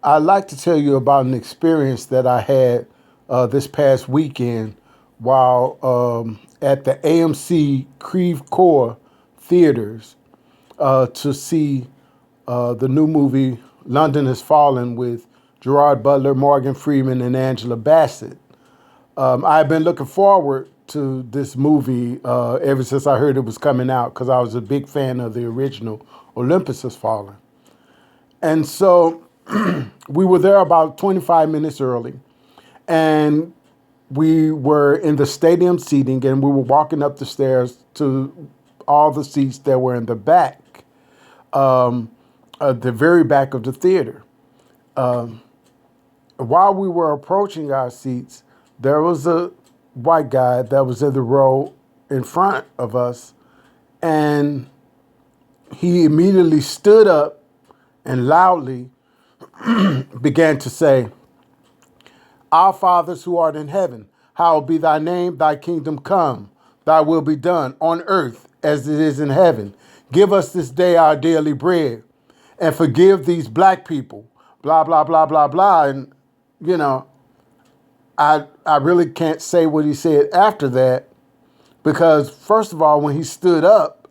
I'd like to tell you about an experience that I had this past weekend while at the AMC Creve Coeur theaters to see the new movie London Has Fallen with Gerard Butler, Morgan Freeman, and Angela Bassett. I've been looking forward to this movie ever since I heard it was coming out because I was a big fan of the original Olympus Has Fallen. And so we were there about 25 minutes early, and we were in the stadium seating, and we were walking up the stairs to all the seats that were in the back, the very back of the theater. While we were approaching our seats, there was a white guy that was in the row in front of us, and he immediately stood up and loudly began to say, "Our fathers who art in heaven, hallowed be thy name, thy kingdom come, thy will be done on earth as it is in heaven. Give us this day our daily bread, and forgive these black people," blah, blah, blah, blah, blah. And, you know, I really can't say what he said after that because, first of all, when he stood up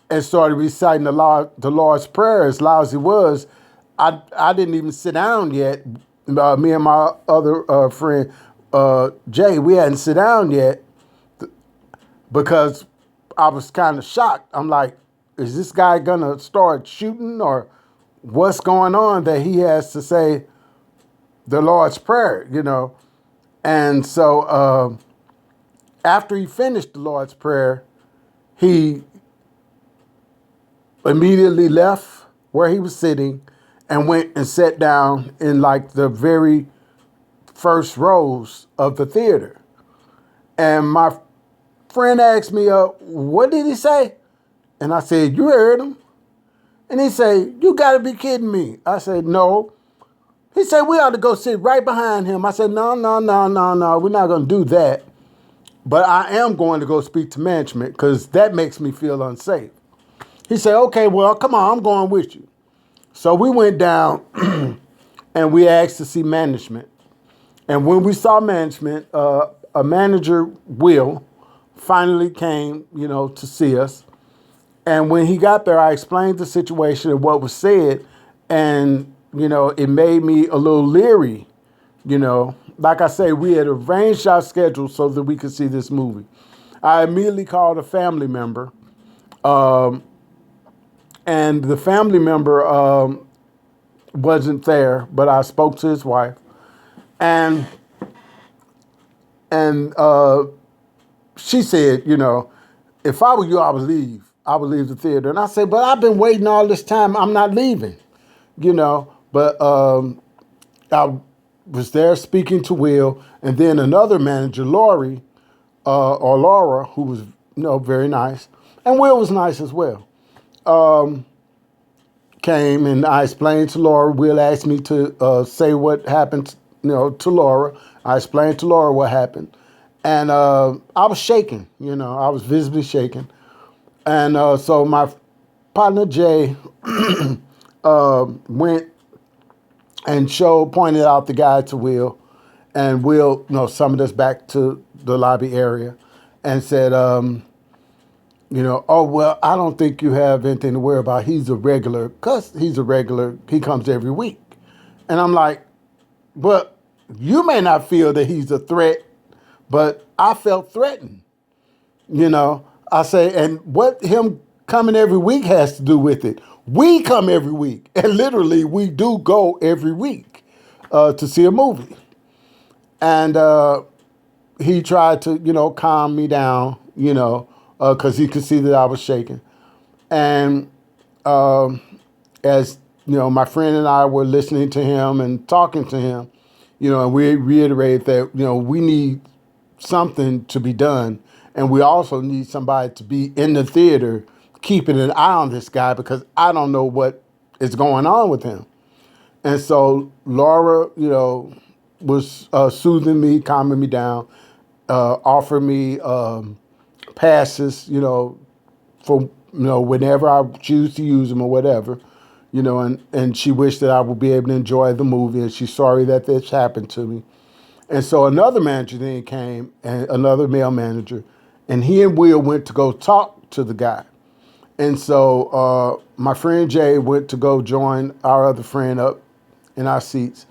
and started reciting the Lord's Prayer as loud as he was, I didn't even sit down yet. Me and my other friend, Jay, we hadn't sit down yet because I was kind of shocked. I'm like, is this guy going to start shooting or what's going on that he has to say the Lord's Prayer, you know? And so after he finished the Lord's Prayer, he immediately left where he was sitting and went and sat down in like the very first rows of the theater. And my friend asked me, what did he say? And I said, "You heard him." And he said, "You got to be kidding me." I said, "No." He said, "We ought to go sit right behind him." I said, "No, no, no, no, no. We're not going to do that. But I am going to go speak to management because that makes me feel unsafe." He said, "Okay, well, come on, I'm going with you." So we went down and we asked to see management. And when we saw management, a manager, Will, finally came, to see us. And when he got there, I explained the situation and what was said. And, it made me a little leery, Like I say, we had arranged our schedule so that we could see this movie. I immediately called a family member. And the family member wasn't there, but I spoke to his wife. And she said, if I were you, I would leave. I would leave the theater. And I said, but I've been waiting all this time. I'm not leaving, But I was there speaking to Will, and then another manager, Lori, or Laura, who was, very nice, and Will was nice as well, came, and I explained to Laura. Will asked me to say what happened, to Laura. I explained to Laura what happened, and I was shaking, I was visibly shaking. And so my partner, Jay, went and pointed out the guy to Will, and Will, summoned us back to the lobby area and said, "Oh, well, I don't think you have anything to worry about. He's a regular, he comes every week." And I'm like, but you may not feel that he's a threat, but I felt threatened, I say, and what him coming every week has to do with it? We come every week, and literally we do go every week to see a movie. And he tried to, calm me down, because he could see that I was shaking. And as, my friend and I were listening to him and talking to him, and we reiterated that, we need something to be done. And we also need somebody to be in the theater keeping an eye on this guy because I don't know what is going on with him. And so Laura, was soothing me, calming me down, offered me passes, for, whenever I choose to use them or whatever, and she wished that I would be able to enjoy the movie, and she's sorry that this happened to me. And so another manager then came, and another male manager, and he and Will went to go talk to the guy. And so my friend Jay went to go join our other friend up in our seats.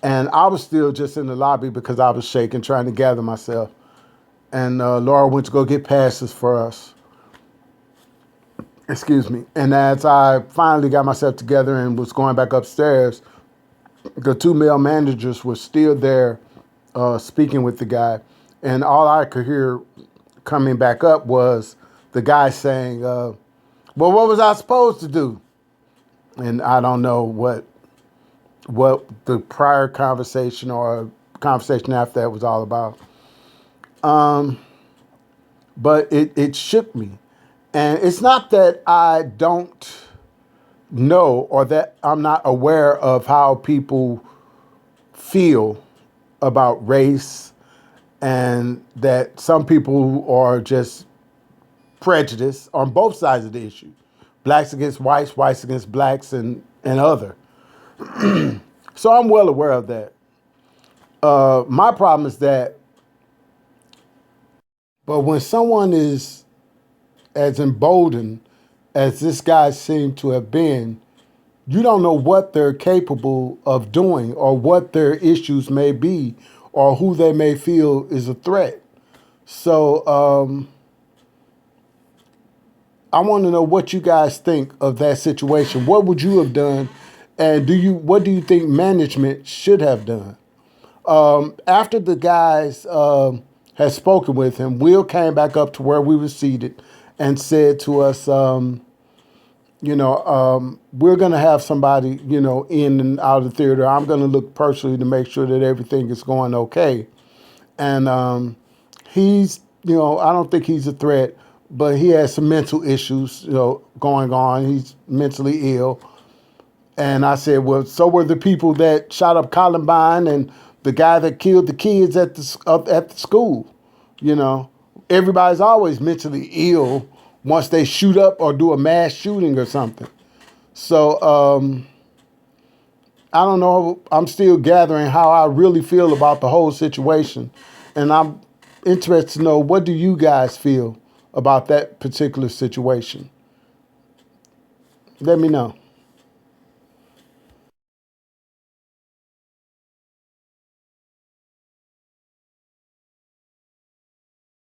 And I was still just in the lobby because I was shaking, trying to gather myself. And Laura went to go get passes for us. Excuse me. And as I finally got myself together and was going back upstairs, the two male managers were still there speaking with the guy. And all I could hear coming back up was the guy saying, well, what was I supposed to do? And I don't know what the prior conversation or conversation after that was all about. But it shook me. And it's not that I don't know or that I'm not aware of how people feel about race, and that some people are just prejudiced on both sides of the issue. Blacks against whites, whites against blacks, and other. So I'm well aware of that. My problem is that, but when someone is as emboldened as this guy seemed to have been, you don't know what they're capable of doing or what their issues may be or who they may feel is a threat. So I want to know what you guys think of that situation. What would you have done? And what do you think management should have done? After the guys had spoken with him, Will came back up to where we were seated and said to us, we're going to have somebody, in and out of the theater. I'm going to look personally to make sure that everything is going okay. And he's, I don't think he's a threat, but he has some mental issues, going on. He's mentally ill. And I said, well, so were the people that shot up Columbine and the guy that killed the kids at the school. Everybody's always mentally ill once they shoot up or do a mass shooting or something. So I don't know. I'm still gathering how I really feel about the whole situation. And I'm interested to know, what do you guys feel about that particular situation? Let me know.